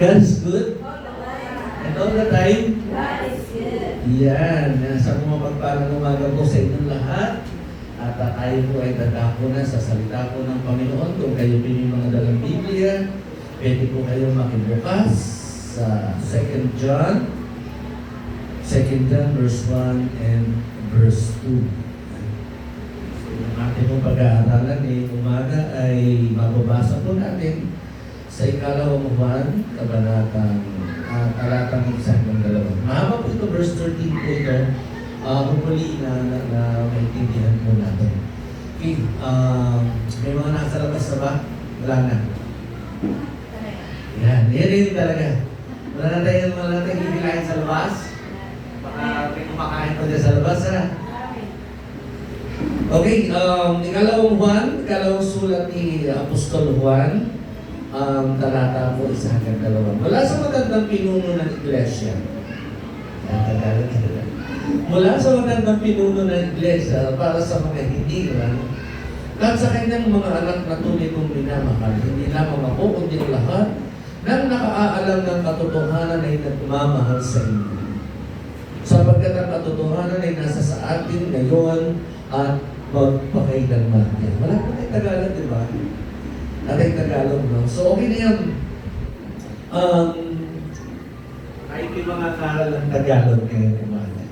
God is good. And all the time. God is good. Yan. Sa mga pagpalang umaga po sa inyong lahat. At tayo po ay dadako na sa salita po ng Panginoon. Kung kayo may mga dalang Biblia, pwede po kayo makibukas sa 2 John. 2 John verse 1 and verse 2. So, yung ating pong pag-aaralan umaga ay mababasa po natin sa ikalawang Juan, talatang 1 hanggang 2. Mahaba po ito, verse 13 po ito. Hopefully na maintindihan po natin. Okay, may mga nasa labas na ba? Wala na. Yan, yan talaga. Wala na tayong ibilahin sa labas. Baka may kumakain pa dyan sa labas, ha? Okay, ikalawang sulat ni Apostol Juan, talata po 1 hanggang 2. Mula sa magandang pinuno ng iglesia. Mula sa magandang pinuno ng iglesia para sa mga hindi lang, at sa kanyang mga anak na tunay kong minamahal, hindi lamang ako, kundi lahat, nang nakaalam ng katotohanan ay nagmamahal sa inyo. Sapagkat ang katotohanan ay nasa sa atin ngayon at magpakailanman. Wala po tayong Tagalog, di ba? Ating Tagalog, no? So, okay na yan. Ay, may mga karal ng Tagalog ngayon umaga.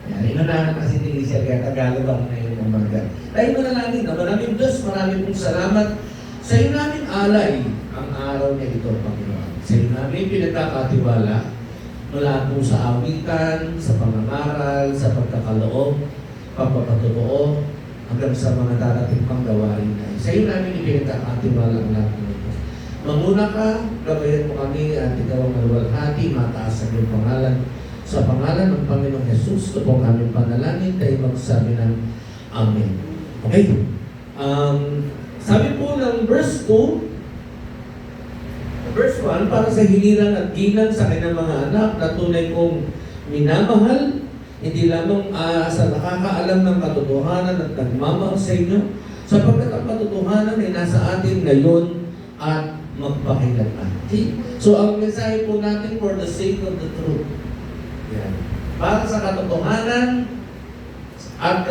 Yan, inunahan kasi ni Lisa, kaya Tagalog ako ngayon umaga. Tayo mo na namin, maraming Diyos, maraming pong salamat. Sa iyo namin alay ang araw niya ito, Panginoon. Sa iyo namin pinagkakatiwala mula po sa awitan, sa pangangaral, sa pagkakaloob, pagpapatotoo, hanggang sa mga darating pang gawain ay sa iyo namin ipinagkakatiwala ang lahat ng ito. Manguna ka, gabayan mo kami at ikaw ang maluwalhati, mataas ang iyong pangalan. Sa pangalan ng Panginoong Jesus, ito po kami panalangin, tayo magsabi ng Amen. Okay. Sabi po ng verse 2, verse 1, para sa hiliran at ginang sa kanyang mga anak na tunay kong minamahal, hindi lamang sa nakakaalam ng katotohanan at nagmamahal sa inyo, sapagkat ang katotohanan ay nasa atin ngayon at magpakailanman. Okay? So ang mensahe po natin, for the sake of the truth. Yan. Para sa katotohanan at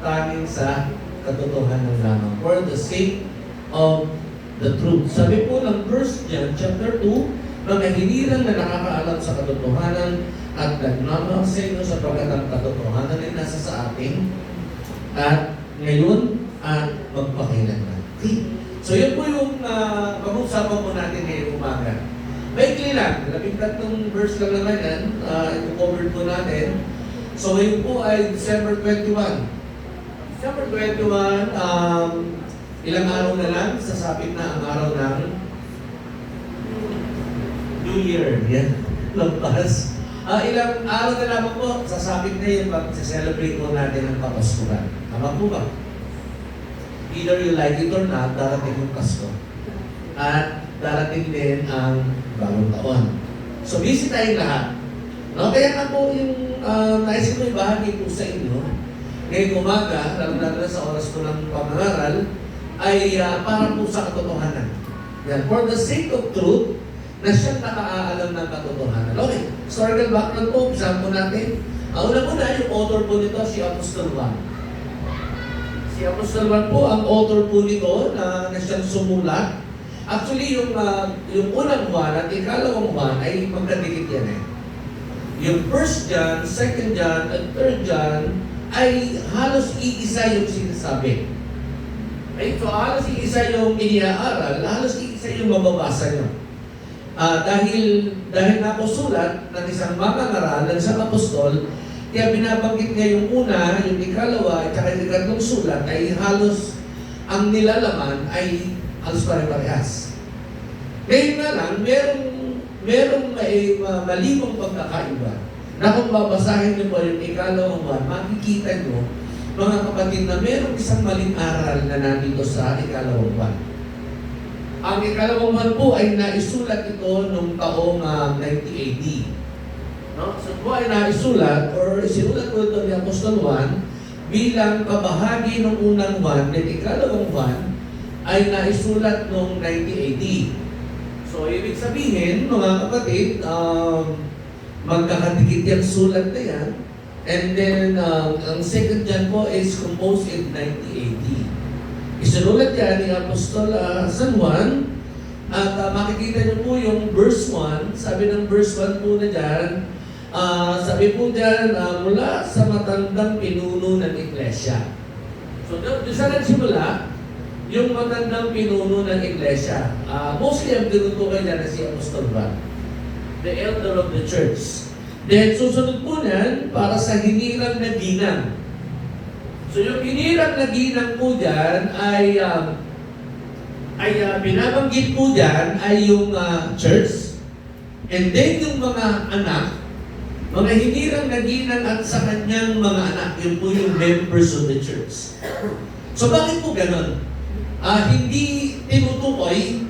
tanging sa katotohanan lamang. For the sake of the truth. Sabi po ng verse John chapter 2, mga hinirang na nakakaalam sa katotohanan at nagmamahal sa inyo sapagkat ang katotohanan ay nasa sa atin at ngayon at magpakailanman. Okay? So yun po yung pag-usapan po natin ngayong umaga. Maikli lang, 13 verse lang naman yan, i-cover po natin. So ngayon po ay December 21. December 21, ilang araw na lang, sasapit na ang araw ng New Year. Yan, lampas. Ilang araw na lamang po, sasapit na yung pag-celebrate po natin ang Kapaskuhan. Tama po ba? Either you like it or not, darating yung Pasko. At darating din ang bagong taon. So busy tayong lahat. No? Kaya nga po yung nais ko ibahagi po sa inyo, ngayong umaga, lalo na sa oras ko ng pangangaral, ay para po sa katotohanan. Yan. For the sake of truth, na siyang nakaalam ng katotohanan. Okay, historical background po, example natin. Una-una, yung author po nito, si Apostol Juan. Si Apostol Juan po, ang author po nito na siyang sumulat. Actually, yung unang Juan at ikalawang Juan ay magkadikit yan eh. Yung 1 John, 2 John, at 3 John ay halos iisa yung sinasabi. Right? So halos iisa yung iniaaral, halos iisa yung mababasa nyo. Dahil na po sulat ng isang mangangaral, ng isang apostol, kaya binabanggit niya yung una, yung ikalawa, at saka yung ikatlong sulat ay halos ang nilalaman ay halos pare-parehas. Ngayon nga lang, merong malimang pagkakaiba na kung babasahin niyo po yung ikalawang Juan, makikita niyo, mga kapatid, na merong isang maling aral na nandito sa ikalawang Juan. Ang ikalawang Juan po ay naisulat ito noong taong 90 AD. No? So po ay naisulat or isinulat po ito ni Apostol Juan bilang kabahagi ng unang Juan, at ikalawang Juan ay naisulat noong 90 AD. So So, ibig sabihin, mga kapatid, magkakadikit yung sulat na yan. And then, ang second John po is composed in 90 AD. Isinulat yan ni Apostol San Juan. At makikita niyo po yung verse 1. Sabi ng verse 1 po na dyan, sabi po dyan, mula sa matandang pinuno ng iglesia. So, doon sa nagsimula, yung matandang pinuno ng iglesia. Mostly ang tinutukoy niya na si Apostol Juan, the elder of the church. Then, susunod po niyan para sa hinirang na ginang. So, yung hinirang na ginang po dyan ay binabanggit po dyan ay yung church. And then, yung mga anak, mga hinirang na ginang at sa kanyang mga anak, yun po yung members of the church. So, bakit po ganon? Hindi tinutukoy,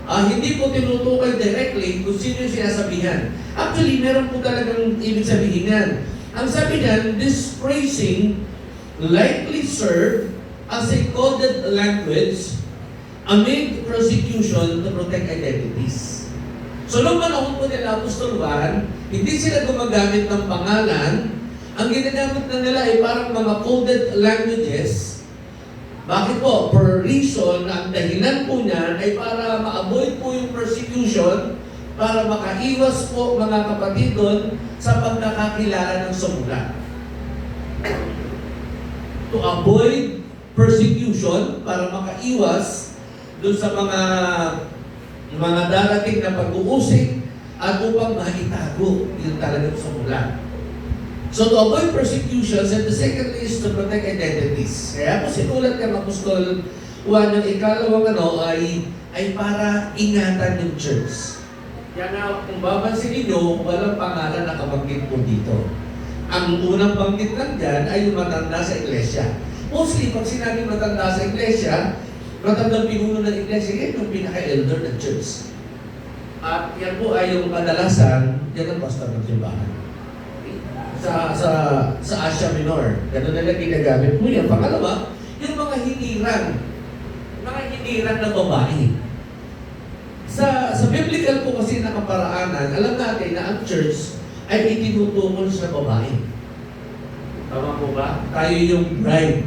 hindi po tinutukoy directly kung sino yung sinasabihan. Actually, meron po talagang ibig sabihin yan. Ang sabi niyan, this phrasing likely served as a coded language amid persecution to protect identities. So, nung panahon po nila Apostol Juan, hindi sila gumagamit ng pangalan. Ang ginagamit na nila ay parang mga coded languages. Bakit po? For reason na ang dahilan po niyan ay para ma-avoid po yung persecution, para makaiwas po mga kapatid doon sa pagkakakilala ng sumula. To avoid persecution, para makaiwas doon sa mga darating na pag-uusig at upang maitago yung talagang sumula. So to avoid persecutions, and the second is to protect identities. Kaya po sinulat ng Apostol Juan yung ikalawang ay para ingatan yung church. Kaya nga, kung babansin ninyo, walang pangalan na kabanggit po dito. Ang unang banggit lang dyan ay yung matanda sa iglesia. Mostly, pag sinabi matanda sa iglesia, matandang pinuno ng iglesia, yan yung pinaka-elder ng church. At yan po ay yung kadalasan, yan ang pastor ng simbahan. Sa Asia Minor. Ganun nila ginagamit po yan. Pangalawa, yung mga hinirang na babae. Sa biblical po kasi nakaparaanan, alam natin na ang church ay itinutukol sa babae. Tama po ba? Tayo yung bride.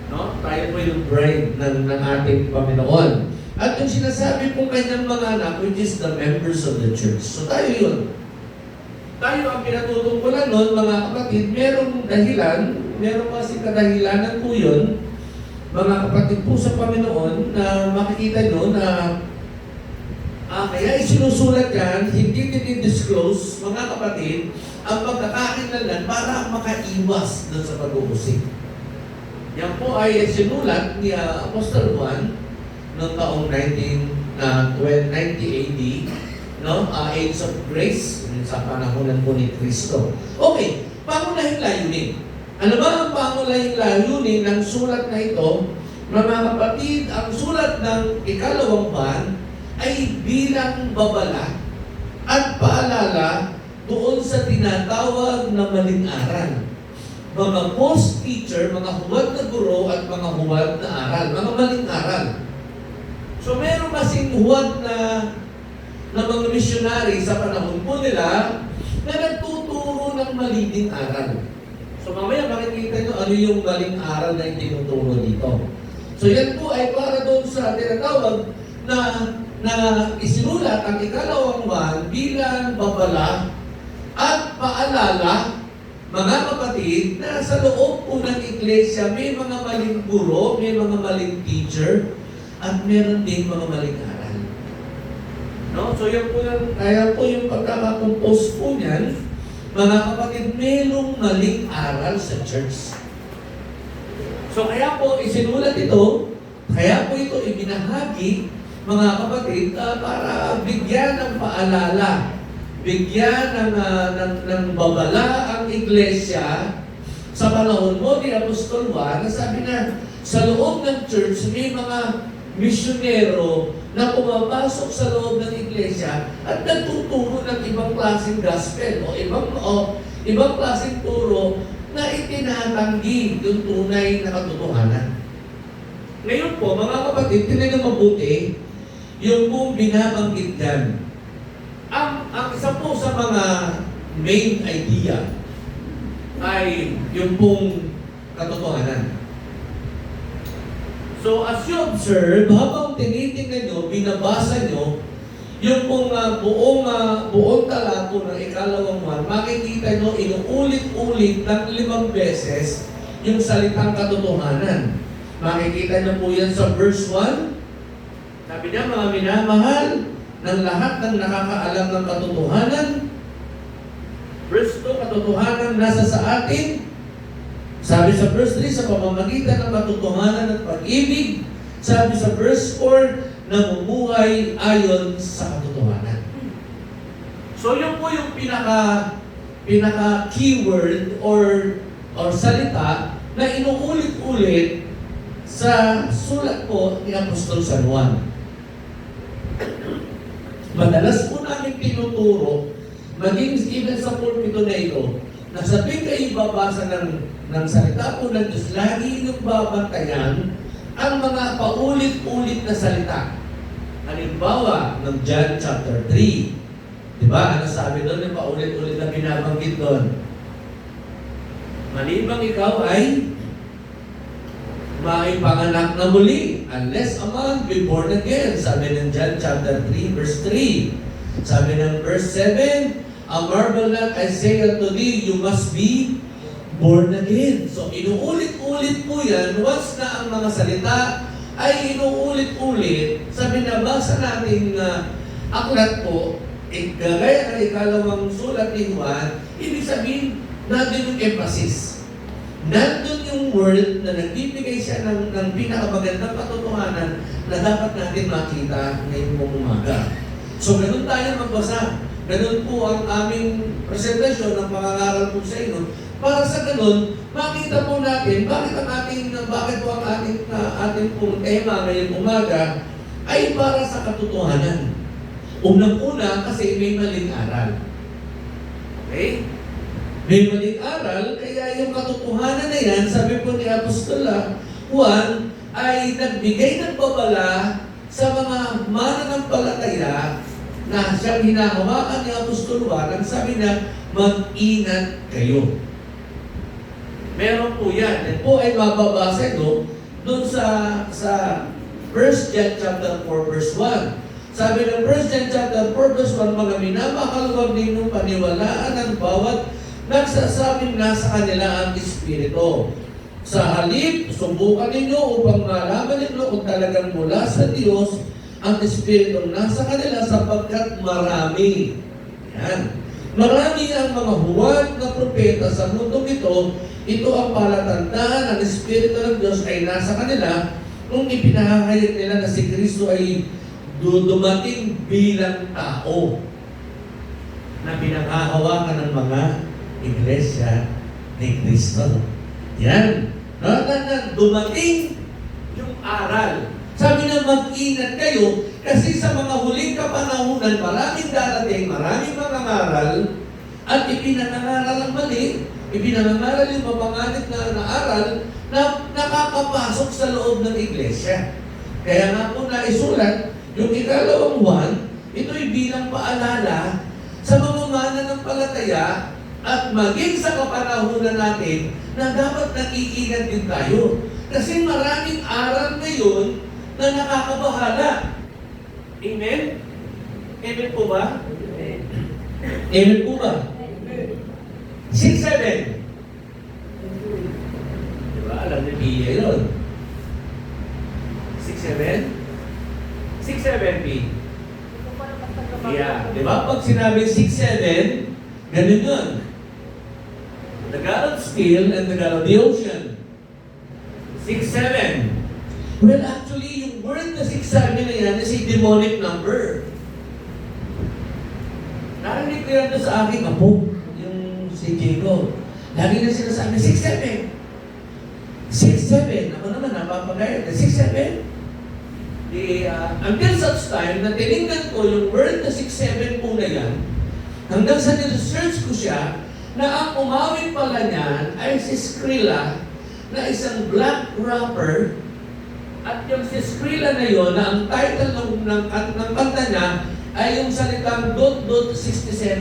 No? Tayo po yung bride ng ating Panginoon. At yung sinasabi po kanyang mga anak, which is the members of the church. So tayo yun. Tayo ang pinatutungkulan nun, mga kapatid, merong dahilan, merong kasi kadahilanan po yun, mga kapatid po sa Panginoon, na makikita nyo na kaya isinusulat yan, hindi dinidisclose, mga kapatid, ang pagkakakilanlan para makaiwas doon sa pag-uusig. Yan po ay sinulat ni Apostol Juan noong taong 90 AD, no? Age of Grace, sa panahonan po ni Kristo. Okay, pangunahing layunin. Ano ba ang pangunahing layunin ng sulat na ito? Mga kapatid, ang sulat ng ikalawang Juan ay bilang babala at paalala doon sa tinatawag na maling aral. Mga false teacher, mga huwad na guro at mga huwad na aral, mga maling aral. So meron kasing huwad na mga misyonary sa panahon po nila na nagtuturo ng maling aral. So mamaya makikita nyo ano yung maling aral na itinuturo dito. So yan po ay para doon sa tinatawag na isinulat ang ikalawang Juan bilang babala at paalala, mga kapatid, na sa loob po ng iglesia may mga maling guro, may mga maling teacher, at meron din mga maling aral. No? So yan po yan, kaya po yung pagkakakompose po niyan, mga kapatid, mayroong maling aral sa church. So kaya po isinulat ito, kaya po ito ibinahagi, mga kapatid, para bigyan ng paalala, bigyan ng babala ang iglesia sa panahon mo ni Apostol Juan, na sabi na sa loob ng church may mga misyonero na pumapasok sa loob ng iglesia at nagtuturo ng ibang klaseng gospel o ibang klaseng turo na itinatanggi yung tunay na katotohanan. Ngayon po, mga kapatid, tinignan mabuti, yung pong binabanggit dyan. Ang isa po sa mga main idea ay yung pong katotohanan. So as you observe, habang tinitingnan nyo, binabasa nyo, yung pong buong talako ng ikalawang buwan, makikita nyo inuulit-ulit ng 5 beses yung salitang katotohanan. Makikita nyo po yan sa verse 1. Sabi niya, mga minamahal ng lahat ng nakakaalam ng katotohanan. Verse 2, katotohanan nasa sa atin. Sabi sa verse 3, sa pamamagitan ng katotohanan at pag-ibig. Sabi sa verse 4, namumuhay ayon sa katotohanan. So yun po yung pinaka keyword or salita na inuulit-ulit sa sulat po ni Apostol San Juan. Madalas po namin tinuturo, maging even sa pulpito na ito, na sa tuwing kayo babasa ng salita po ng Diyos, lagi inyong babantayan ang mga paulit-ulit na salita. Halimbawa, ng John chapter 3. Diba? Ano sabi doon? Yung paulit-ulit na binabanggit doon. Malibang ikaw ay maipanganak na muli unless a man be born again. Sabi ng John chapter 3 verse 3. Sabi ng verse 7, a marvel not I say unto thee, you must be born again. So inuulit-ulit po yan. Once na ang mga salita ay inuulit-ulit sa binabasa nating aklat po, gaya ng ikalawang sulat ni Juan, ibig sabihin, nandun yung emphasis. Nandun yung word na nagbibigay siya ng pinakamagandang katotohanan na dapat natin makita ngayong umaga. So, ganun tayo magbasa. Ganun po ang aming presentasyon ng pangangaral po sa inyo. Para sa ganun, makita po natin bakit po ang ating pong tema ngayong umaga ay para sa katotohanan. Unang-una kasi may maling aral. Okay? May maling aral, kaya yung katotohanan na yan, sabi po ni Apostol Juan, ay nagbigay ng babala sa mga mananampalataya na siyang hinahawakan ni Apostol Juan, ang sabi niya, mag-ingat kayo. Meron po yan. Yan po ay mababasa doon sa 1 John chapter 4 verse 1. Sabi ng 1 John chapter 4 verse 1, mga minamahal, huwag ninyong paniwalaan ang bawat nagsasabing nasa kanila ang Espiritu. Sa halip, subukan ninyo upang malaman ninyo kung talagang mula sa Diyos ang Espiritu nasa kanila sapagkat marami. Yan. Marami ang mga huwad na propeta sa mundong ito. Ito ang palatandaan ng Espiritu ng Diyos ay nasa kanila kung ipinahahayag nila na si Kristo ay dumating bilang tao na pinanghahawakan ng mga iglesia ni Kristo. Yan. Na dumating yung aral. Sabi na mag-ingat kayo kasi sa mga huling kapanahunan maraming darating, maraming mangangaral at ipinangangaral ang mali, ipinangangaral yung mapanganib na aral na nakakapasok sa loob ng iglesia. Kaya nga po naisulat yung ikalawang Juan, ito'y bilang paalala sa mga mananampalataya at maging sa kapanahunan natin na dapat nag-iingat din tayo. Kasi maraming aral ngayon na nakakabahala. Amen? Amen po ba? Amen po ba? 6-7. Diba? Alam ni Pia yun. 6-7? 6-7, P. Yeah. Diba? Pag sinabi 6-7, ganun yun. The God of steel and the God of the ocean. 6-7. Well, actually, yung word na 6-7 na yan is a demonic number. Narinig ko yan sa aking apo, yung si Jacob. Lagi na sinasabi, 6-7. 6-7. Ako naman, napapagayat. 6-7. Until such time na tinignan ko yung word na 6-7 po na yan, hanggang sa niresearch ko siya, na ang umawit pala niyan ay si Skrilla na isang black rapper At yung si Skrilla na yun, na ang title ng kanta niya ay yung salitang .67.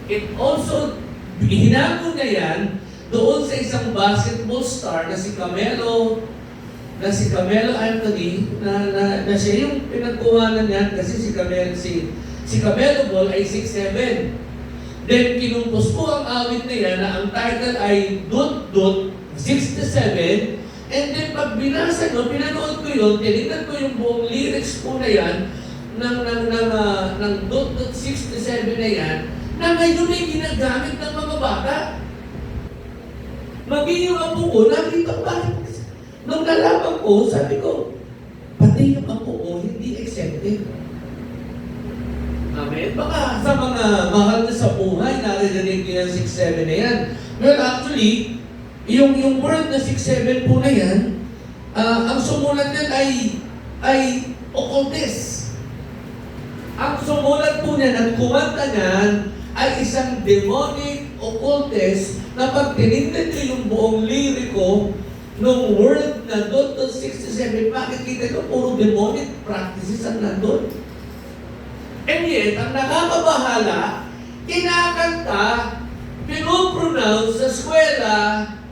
It also, hinago niya yan doon sa isang basketball star na si Carmelo Anthony, na siya yung pinagkuhanan niyan kasi si Carmelo Ball ay 6'7". Then kinumpos po ang awit na yan na ang title ay .67. And then pag binasa nyo, pinanood ko yun, tinignan ko yung buong lyrics po na yan ng .67 na yan, na ngayon ay ginagamit ng mga bata. Maging yung apo ko, nakita ko bakit. Nung nalaman ko, sabi ko, pati yung apo ko, hindi accepted. Amen? Baka sa mga mahal na sa buhay, narinig nyo yung 6'7 na yan. Well, actually, yung word na 6'7 po na yan, ang sumulat yan ay occultist. Ang sumulat po niyan, ang kumanta niyan, ay isang demonic occultist na pag tinignan nyo yung buong liriko nung word na .67, makikita nyo puro demonic practices ang nandun. And yet, ang nakakabahala, kinakanta, pinopronounce sa eskwela,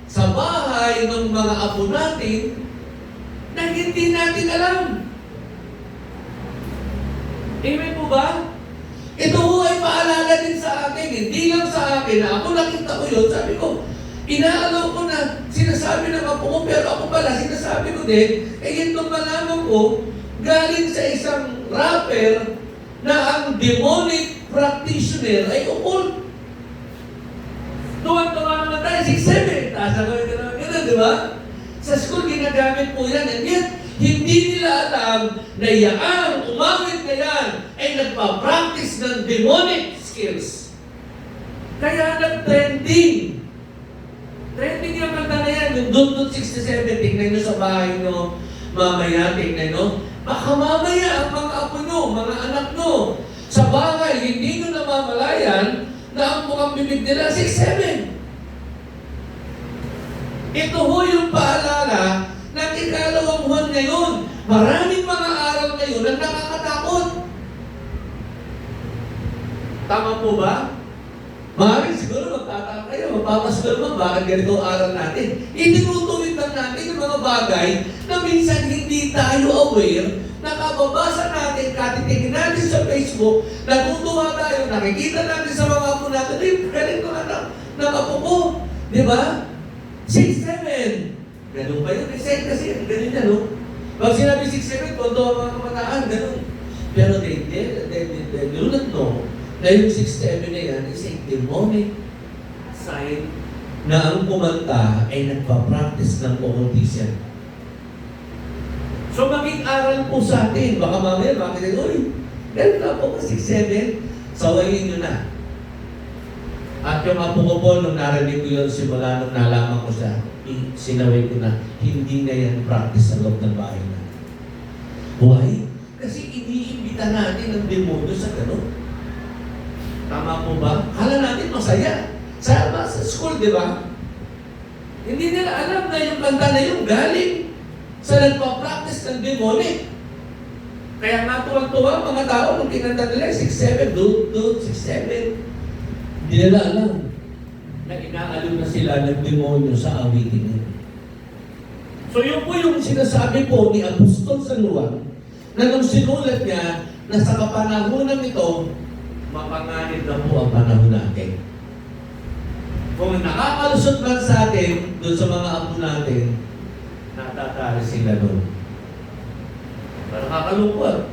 sa bahay ng mga apo natin, na hindi natin alam. Amen po ba? Ito ho ay paalala din sa akin. Hindi lang sa akin na ako nakita ko yun. Sabi ko, inaalaw ko na sinasabi ng apo ko, pero ako pala sinasabi ko din, itong malaman ko, galing sa isang rapper na ang demonic practitioner ay occult. Tuwan-tuwa naman tayo, 6'7". Taas ako yung gano'n, di ba? Sa school, ginagamit po yan. And yet, hindi nila alam na yaang umawit na yan ay nagpa-practice ng demonic skills. Kaya nag-trending. Trending yung kanta na yan, yung .67. Tingnan nyo sa bahay nyo, mamaya, tingnan nyo. Baka mamaya ang mga apo nyo, mga anak nyo, sa bahay, hindi nyo namamalayan na ang mukhang bibig nila 6'7". Ito ho yung paalala na ikalawang buwan ngayon. Maraming mga araw ngayon na nakakatakot. Tama po ba? Maraming siguro magtataka kayo, magpapasiguro mo, bakit ganito ang aral natin? Itinutuloy lang natin yung mga bagay na minsan hindi tayo aware, nakababasa natin, katitingin natin sa Facebook, natutuwa tayo, nakikita natin sa mga apo natin, ay, galing ko ng apo ko. Di ba? 6'7". Ganun pa yun. Kasi ganun yan, no? Pag sinabi 6'7", kondo ang mga kamataan, ganun. Pero they do not know na yung 6'7" na yan is a demonic sign na ang kumanta ay nagpa-practice ng occultism. So maging aral po sa atin, baka mamaya makita, uy, ganun na po, 6'7", sawayin nyo na. At yung apo ko po, nung narinig ko yun, simula nung nalaman ko siya, sinaway ko na, hindi na yan practice sa loob ng bahay na. Why? Kasi iniimbita natin ang demonyo sa gano'n. Tama po ba? Kala natin masaya. Sa school, di ba? Hindi nila alam na yung kanta na yung galing sa nagpa-practice ng demonic. Kaya natuwang-tuwa mga tao nung kinanta nila, 6'7", dude, 6'7". Hindi nila alam na inaalok na sila ng demonyo sa awitin nila. So yun po yung sinasabi po ni Apostol San Juan na nung sinulat niya na sa kapanahunan ito, mapanganib na po ang panahon natin. Kung nakakalusot man sa atin, doon sa mga apo natin, natatari sila doon. Parang kakalungkot.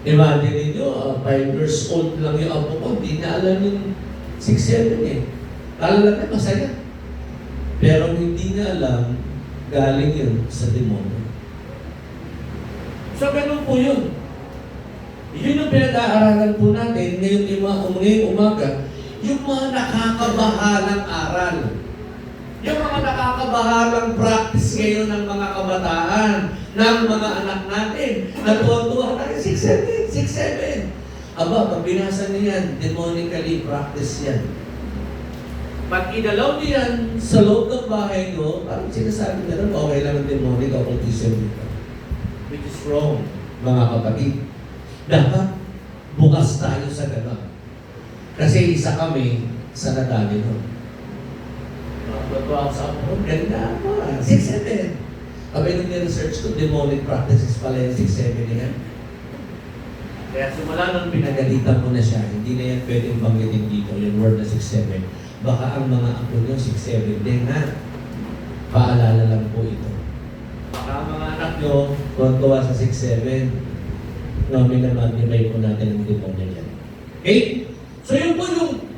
Imagine ninyo, 5 years old lang yung apo ko, hindi niya alam yung 6'7" eh. Kala lang na masaya. Pero hindi niya alam, galing yun sa demonyo. So, ganun po yun. Yun yung pinag-aaralan po natin ngayong umaga, yung mga nakakabahalang aral. Yung mga nakakabahalang practice ngayon ng mga kabataan, ng mga anak natin, na tuwa-tuwa tayo, 6'7". Aba, pag binasa niyan, demonically practice yan. Pag inalaw niyo yan sa loob ng bahay niyo, parang sinasabi na okay lang ang demonic occultism dito. Which is wrong, mga kapatid. Dapat bukas tayo sa gano'n. Kasi isa kami sa nadali nun. Ako sa ako, ganda ako. 6-7. Kami nung ni-research ko, demonic practices pala yung 6-7 niya. Kaya simula nung pinagalitan ko na siya, hindi na yan pwedeng banggitin dito, yung word na 6-7. Baka ang mga apo nyo 6-7 din ha. Paalala lang po ito. Baka ang mga anak nyo, tuwa sa 6-7, no, minamagimay po natin ang demonyo yan. Okay? So yun po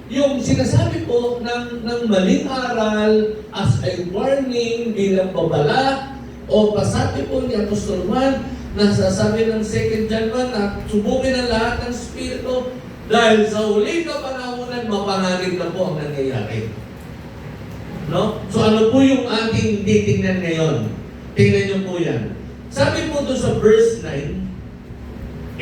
yung sinasabi po ng maling aral as a warning bilang babala o pasabi po ni Apostol Juan na sasabi ng 2 John 1 na subukin ang lahat ng Espiritu dahil sa huling kapanahunan mapanganib na po ang nangyayari. No? So ano po yung ating titingnan ngayon? Tingnan niyo po yan. Sabi po doon sa verse 9,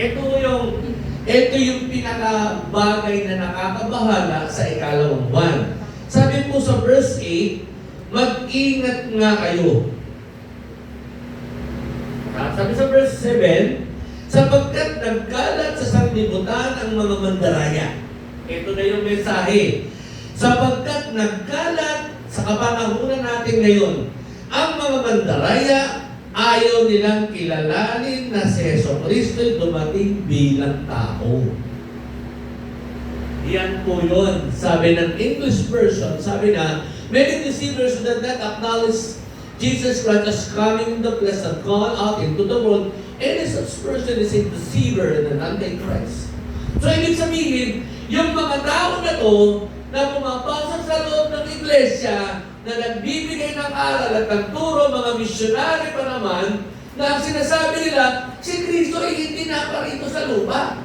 ito yung pinakabagay na nakakabahala sa ikalawang buwan. Sabi po sa verse 8, mag-ingat nga kayo. Sabi sa verse 7, sapagkat nagkalat sa sanglibutan ang mga mandaraya. Ito na yung mensahe. Sapagkat nagkalat sa kapanahunan natin ngayon, ang mga mandaraya ayaw nilang kilalanin na si Jesucristo dumating bilang tao. Yan po yun. Sabi ng English version, sabi na, many deceivers that acknowledge Jesus Christ as coming in the flesh and gone out into the world, any such person is a deceiver and an antichrist. So, ibig sabihin, yung mga tao na to, na pumapasok sa loob ng iglesia, na nagbibigay ng aral at nagturo, mga misyonary pa naman, na ang sinasabi nila, si Kristo ay hindi naparito sa lupa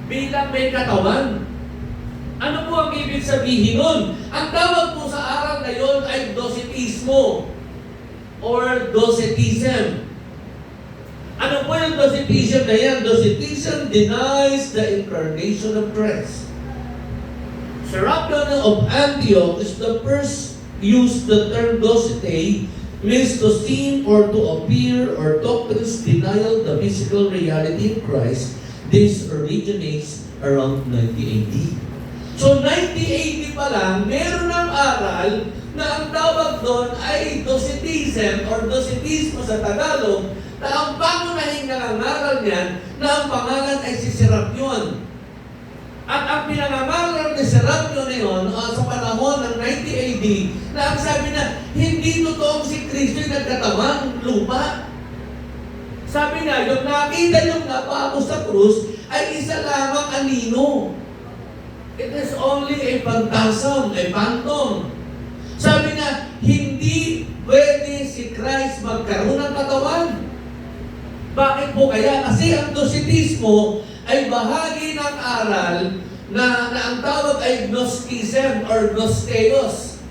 bilang may katawan. Ano po ang ibig sabihin nun? Ang tawag po sa aral na yon ay docetismo or docetism. Ano po yung docetism na yan? Docetism denies the incarnation of Christ. Serapion of Antioch is the first used the term docete, means to seem or to appear, or doctrines denial the physical reality in Christ. This originates around 90 AD. So 90 AD pa lang, meron ng aral na ang tawag doon ay docetism or docetismo sa Tagalog, na ang pangunahing nangangaral niyan na ang pangalan ay si Serapion. At ang pinangangaral ni Serapion na yun sa panahon ng 90 AD, na ang sabi na hindi totoong si Kristo yung nagkatawang lupa. Sabi nga, yung nakita yung napako sa krus ay isa lamang anino. It is only a phantasm, a phantom. Sabi nga, hindi pwede si Christ magkaroon ng katawan. Bakit po kaya? Kasi ang docetismo ay bahagi ng aral na ang tawag ay Gnosticism or Gnosteos.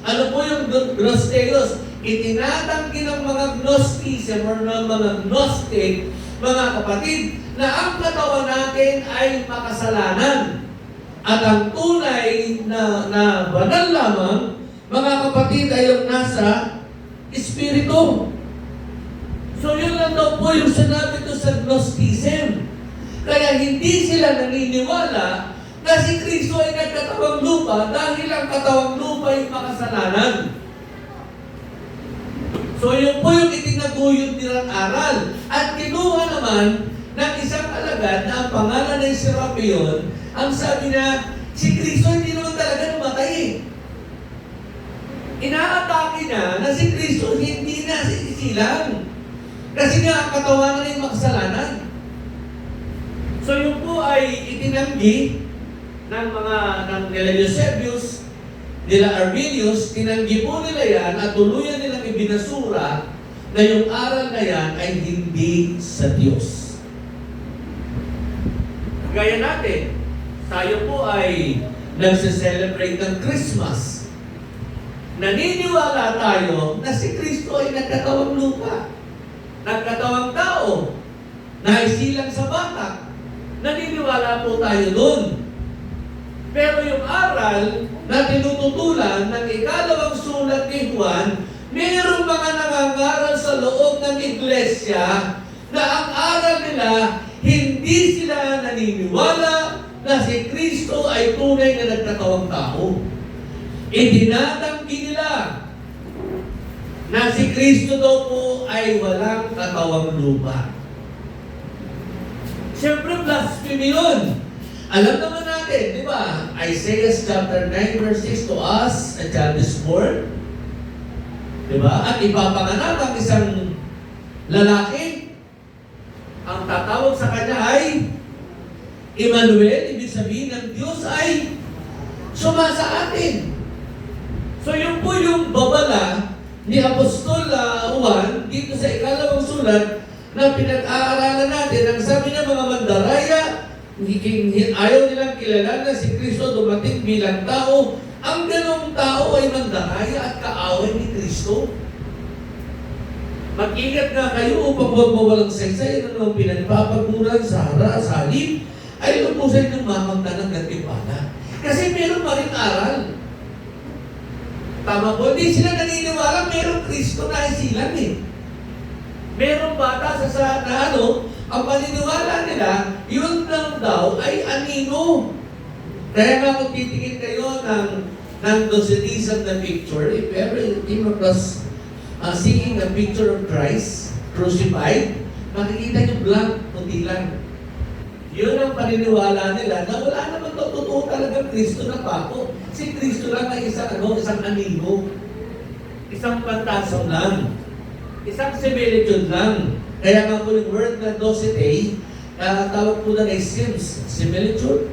Ano po yung Gnosteos? Itinatanggi ng mga Gnosticism or ng mga Gnostic, mga kapatid, na ang katawan natin ay makasalanan. At ang tunay na banal lamang, mga kapatid, ay yung nasa Espiritu. So yun lang daw po yung sinabi ko sa Gnosticism. Kaya hindi sila naniniwala na si Kristo ay nagkatawang lupa dahil ang katawang lupa ay makasalanan. So yun po yung itinaguyod nilang aral. At kinuha naman ng isang alagad na ang pangalan ay Serapion, ang sabi na si Kristo hindi naman talaga namatay. Inaatake na si Kristo hindi na sisilang. Kasi nga ang katawan na yung makasalanan. So yun po ay itinanggi ng nila Eusebius, nila Arminius, tinanggi po nila yan at tuluyan nilang ibinasura na yung aral na yan ay hindi sa Diyos. Gaya natin, tayo po ay nagse-celebrate ng Christmas. Naniniwala tayo na si Kristo ay nagkatawang lupa, nagkatawang tao, naisilang sa batak. Naniniwala po tayo doon. Pero yung aral na tinututulan ng ikalawang sulat ni Juan, mayroong mga nangangaral sa loob ng iglesia na ang aral nila, hindi sila naniniwala na si Kristo ay tunay na nagkatawang tao. Itinatanggi nila na si Kristo daw po ay walang katawang lupa. Siyempre, blasphemy yun. Alam naman natin, di ba? Isaiah chapter 9 verse 6, to us a child is born. Di ba? At ipapanganak ang isang lalaki. Ang tatawag sa kanya ay Emmanuel, ibig sabihin ng Diyos ay sumasa atin. So yun po yung babala ni Apostol Juan dito sa ikalawang sulat na pinag-aaralan natin. Ang sabi ng mga mandaraya, ayaw nilang kilala na si Kristo dumating bilang tao. Ang ganong tao ay mandaraya at kaaway ni Kristo. Mag-ingat nga kayo upang huwag mawalang saysay na naman pinagpapaguran sa halip ay lupusan ng mamagta ng gantimpala. Kasi meron pa rin aral. Tama po, hindi sila naniniwala merong Kristo na isilang eh. Merong bata sa ang paniniwala nila, yun lang daw ay anino. Kaya nga kung titingin kayo ng Docetism na picture, if ever you came across seeing a picture of Christ crucified, makikita nyo blank, puti lang. Yun ang paniniwala nila na wala naman totoo talaga Kristo na pako. Si Kristo lang ay isang anino. Isang pantasong lang. Isang similitude lang. Kaya nga po yung word na docete, tawag po na ay similitude.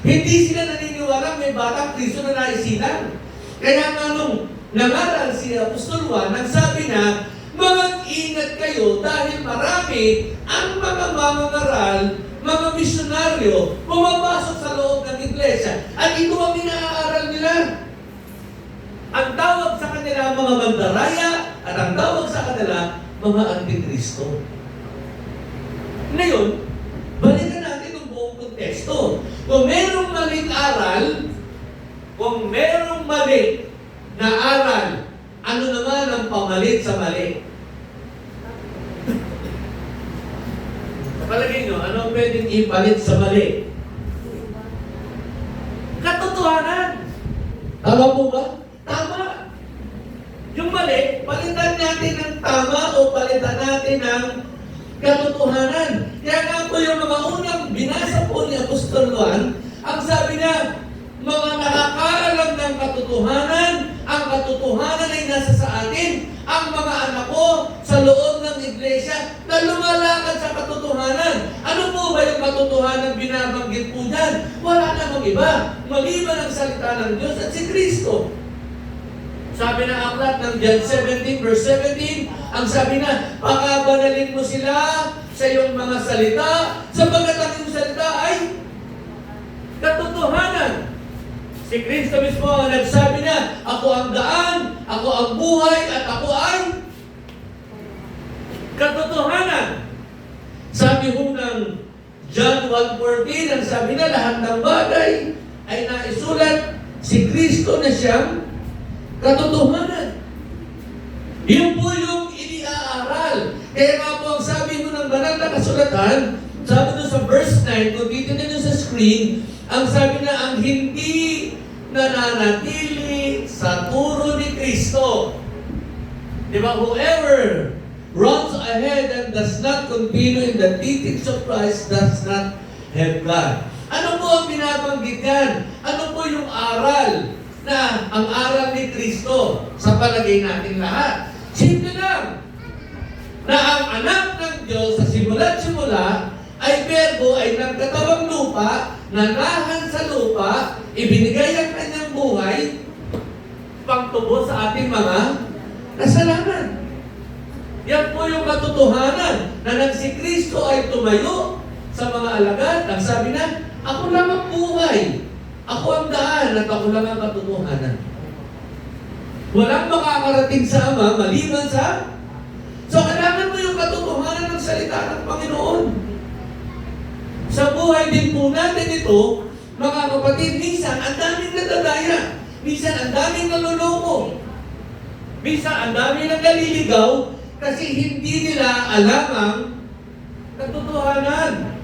Hindi sila naniniwala may batang Kristo na naisilang. Kaya nga nung nangaral si Apostol Juan, nagsabi na, mag-ingat kayo dahil marami ang mga mangangaral, mga misyonaryo, pumapasok sa loob ng iglesia. At ito ang inaaral nila. Ang tawag sa kanila mga mandaraya at ang tawag sa kanila mga antikristo. Ngayon, balikan natin ang buong konteksto. Kung merong maling aral, kung merong mali na aral, ano naman ang pamalit sa mali? Palagay nyo, ano ang pwedeng ipalit sa mali? Katotohanan. Tama po ba? Tama. Yung mali, palitan natin ng tama o palitan natin ng katotohanan. Kaya nga po yung mga unang binasa po ni Apostol Juan, ang sabi niya, mga nakakaalam ng katotohanan, ang katotohanan ay nasa sa atin, ang mga anak ko sa loob ng iglesia na lumalakad sa katotohanan. Ano po ba yung katotohanan binabanggit po dyan? Wala namang iba, maliban ang salita ng Diyos at si Kristo. Sabi ng aklat ng John 17 verse 17, ang sabi na, pakabanalin mo sila sa iyong mga salita, sapagkat ang iyong salita ay katotohanan. Si Kristo mismo ang nagsabi na, ako ang daan, ako ang buhay, at ako ay katotohanan. Sabi ho ng John 1:14, ang sabi na, lahat ng bagay ay naisulat si Kristo na siyang katotohanan. Yun po yung iniaaral. Kaya nga po ang sabi mo ng banal na kasulatan, sabi doon sa verse 9, kung titignan nyo sa screen, ang sabi na ang hindi nananatili sa turo ni Kristo. Di ba? Whoever runs ahead and does not continue in the teachings of Christ does not have God. Ano po ang binabanggit yan? Ano po yung aral na ang aral ni Kristo sa palagay natin lahat? Simple lang. Na ang anak ng Diyos sa simula't-simula ay verbo ay nagkatawang lupa, nanahan sa lupa, ibinigay ang kanyang buhay, pangtubo sa ating mga kasalanan. Yan po yung katotohanan na nang si Kristo ay tumayo sa mga alagad, ang sabi na, ako lang ang buhay, ako ang daan, at ako lang ang katotohanan. Walang makakarating sa Ama maliban sa... So, kailangan mo yung katotohanan ng salita ng Panginoon. Sa buhay din po natin ito, mga kapatid, minsan, ang daming nadadaya. Minsan ang daming naluloko. Minsan ang daming naliligaw kasi hindi nila alam ang katotohanan.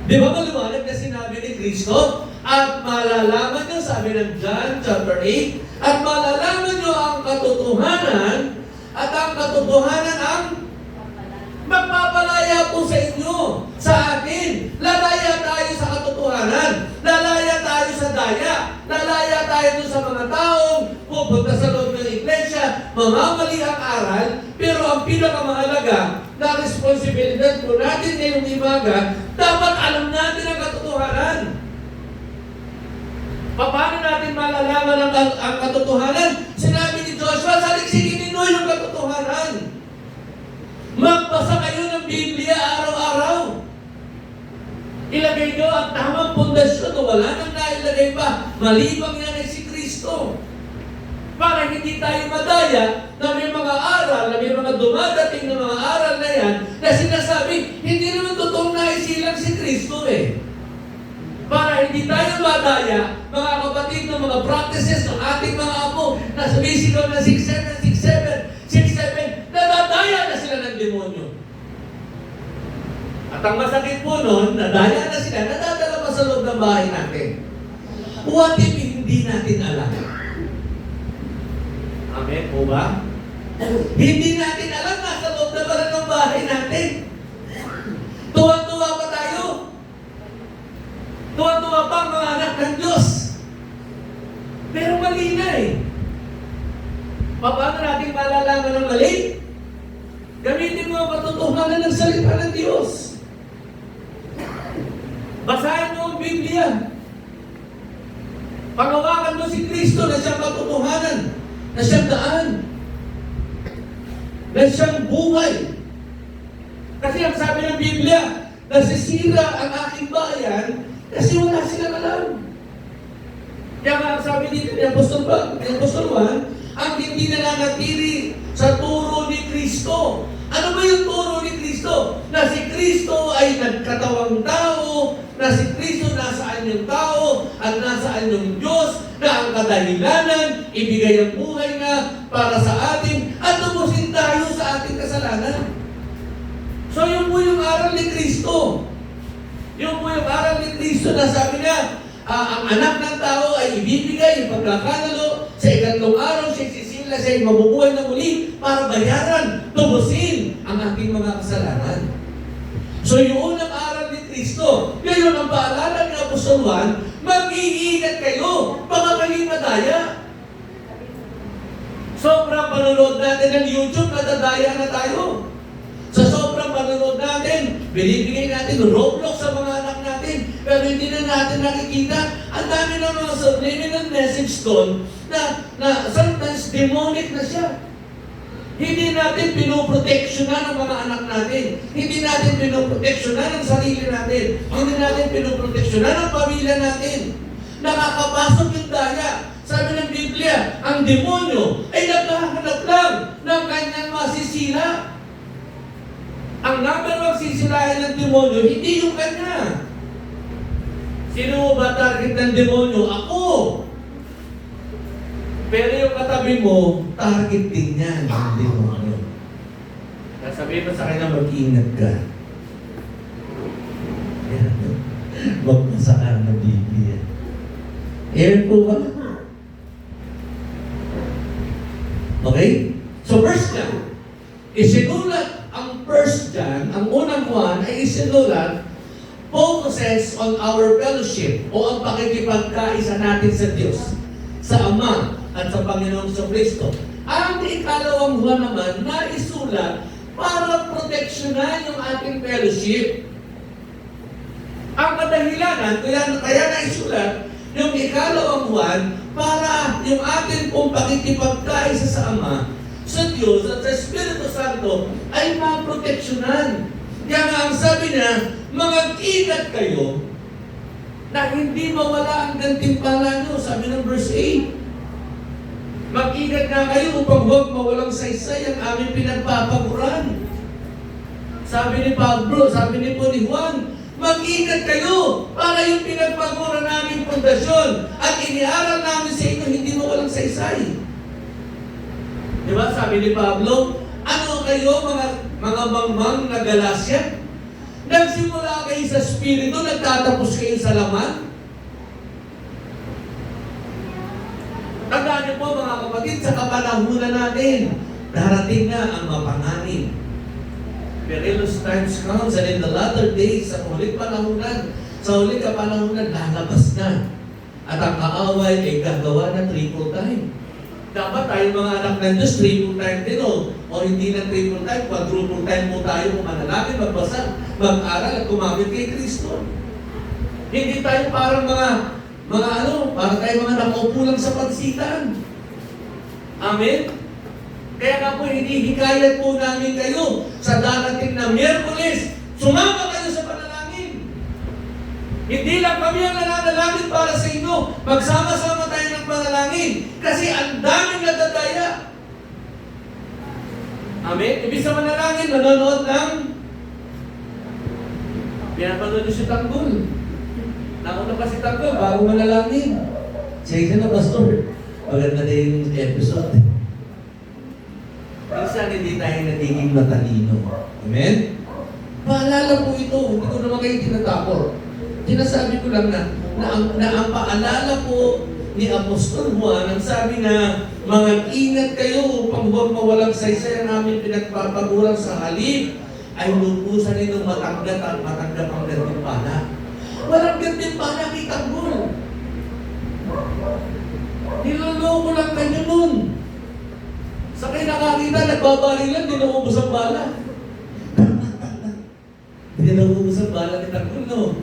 Di ba maliwanag na sinabi ni Kristo? At malalaman nyo, sabi ng John chapter 8, at malalaman nyo ang katotohanan, at ang katotohanan ang magpapalaya po sa inyo, sa atin. Lalaya tayo sa katotohanan, lalaya tayo sa daya, lalaya tayo dun sa mga taong pupunta sa loob ng iglesia, mamamali ang aral, pero ang pinakamahalaga na responsibilidad po natin ngayong imaga, dapat alam natin ang katotohanan. Paano natin malalaman ang katotohanan? Sinabi ni Joshua, saliksikin ninyo yung katotohanan. Magbasa kayo ng Biblia araw-araw. Ilagay nyo ang tamang pundasyon o wala nang nailagay pa. Malibang yan ay si Kristo. Para hindi tayo madaya na may mga aral, na may mga dumadating na mga aral na yan, na sinasabi, hindi naman totoong naisilang si Kristo eh. Para hindi tayo madaya, mga kapatid, ng mga practices ng ating mga apo, na sumisigaw na 6-7, 6-7, 6-7, nadadaya na sila ng demonyo. At ang masakit po nun, nadaya na sila, nadadala pa sa loob ng bahay natin. What if hindi natin alam? Amen po ba? Hindi natin alam, nasa loob na pala ng bahay natin. Tuwa-tuwa pa tayo. Tuwa-tuwa pa ang mga anak ng Diyos. Pero mali na eh. Paano natin malalaman ng mali? Gamitin mo ang katotohanan ng salita ng Diyos. Basahin mo ang Biblia. Pangawakan mo si Kristo na siyang katotohanan, na siyang daan, na siyang buhay. Kasi ang sabi ng Biblia, nasisira ang aking bayan kasi wala silang alam. Kaya nga ang sabi dito ni Apostol Juan, ang hindi nananatili sa turo ni Kristo. Ano ba yung turo ni Kristo? Na si Kristo ay nagkatawang tao, na si Kristo nasaan yung tao, at nasaan yung Diyos, na ang kadahilanan, ibigay ang buhay na para sa atin, at lumusin tayo sa ating kasalanan. So yun po yung aral ni Kristo. Yun po yung aral ni Kristo na sabi niya, ang anak ng tao ay ibibigay yung pagkakanalo sa ikatlong araw, siya sisila, siya ay mabubuhay na muli para bayaran, tubusin ang ating mga kasalanan. So yung unang aral ni Kristo, ngayon ang paalala ni Apostol Juan, mag-iingat kayo, baka kayo madaya. Sobrang panonood natin ng YouTube, nadadaya na tayo. Sa sobrang panonood natin, binibigay natin Roblox sa mga anak natin, pero hindi na natin nakikita. Ang dami ng mga subliminal message doon na sometimes demonic na siya. Hindi natin pinoproteksyonan ang mga anak natin. Hindi natin pinoproteksyonan ang sarili natin. Hindi natin pinoproteksyonan ang pamilya natin. Nakakapasok yung daya. Sabi ng Biblia, ang demonyo ay naghahanap lang ng kanyang masisira. Ang number one sisirahin ng demonyo, hindi yung kanya. Sino ba target ng demonyo? Ako! Pero yung katabi mo, target din yan ng demonyo. Sabihin mo sa kanya, mag-ingat ka. Yan. Magbasa ka ng Biblia. Ayan po ba? Okay? So first John, isinulat ang first John, ang unang Juan ay isinulat, focuses on our fellowship o ang pakikipagkaisa natin sa Diyos, sa Ama at sa Panginoong Kristo. Ang ikalawang Juan naman na isulat para proteksyonan yung ating fellowship. Ang kadahilanan, kaya na isulat yung ikalawang Juan para yung ating pong pakikipagkaisa sa Ama, sa Diyos at sa Espiritu Santo ay maproteksyonan. Kaya nga ang sabi niya, mag-ingat kayo na hindi mawala ang gantimpala nyo. Sabi ng verse 8. Mag-ingat nga kayo upang huwag mawalang saysay ang aming pinagpapaguran. Sabi ni Pablo, sabi ni Juan, mag-ingat kayo para yung pinagpagura namin pundasyon at iniaral namin sa inyo, hindi mo walang saysay. Di ba? Sabi ni Pablo, ano kayo mga mangmang na Galasya? Nagsimula kayo sa Espiritu, nagtatapos kayo sa laman? Tandaan niyo po mga kapatid, sa kapanahunan natin, darating na ang mapanganib. Perilous times comes, and in the latter days, sa huling panahunan, sa huling kapanahunan, lalabas na. At ang kaaway ay gagawa na triple time. Dapat tayo mga anak ng Diyos, triple time din o hindi na triple time, quadruple time po tayo kung manalangin, magbasa, mag-aral at kumamit kay Kristo. Hindi tayo parang para tayo mga nakaupo lang sa pansitan. Amen? Kaya nga po, hinihikayat po namin kayo sa darating na Miyerkules, sumama kayo sa panalangin. Hindi lang kami ang nananalangin para sa inyo. Magsama-sama tayo ng panalangin. Kasi ang daming nadadaya. Amen? Ibig sa manalangin, nanonood ng pinapanood nyo si Tanggol. Nauna pa si Tanggol, bago manalangin. Sige na, Pastor. Maganda na yung episode. Minsan hindi tayo nagiging matalino. Amen? Paalala po ito. Hindi ko naman kayo tinatapor. Sinasabi ko lang na ang paalala po ni Apostol Juan, ang sabi na, mga ingat kayo upang huwag mawalang saysay ang aming pinagpapaguran sa halip ay lubusan ninyong matanggap ang gantimpala. Walang gantimpala kay Tanggol. Niloloko lang kayo nun. Sa kayo nakakita, nagbabarilan, di naubos ang bala. Di naubos ang bala ni Tanggol, no?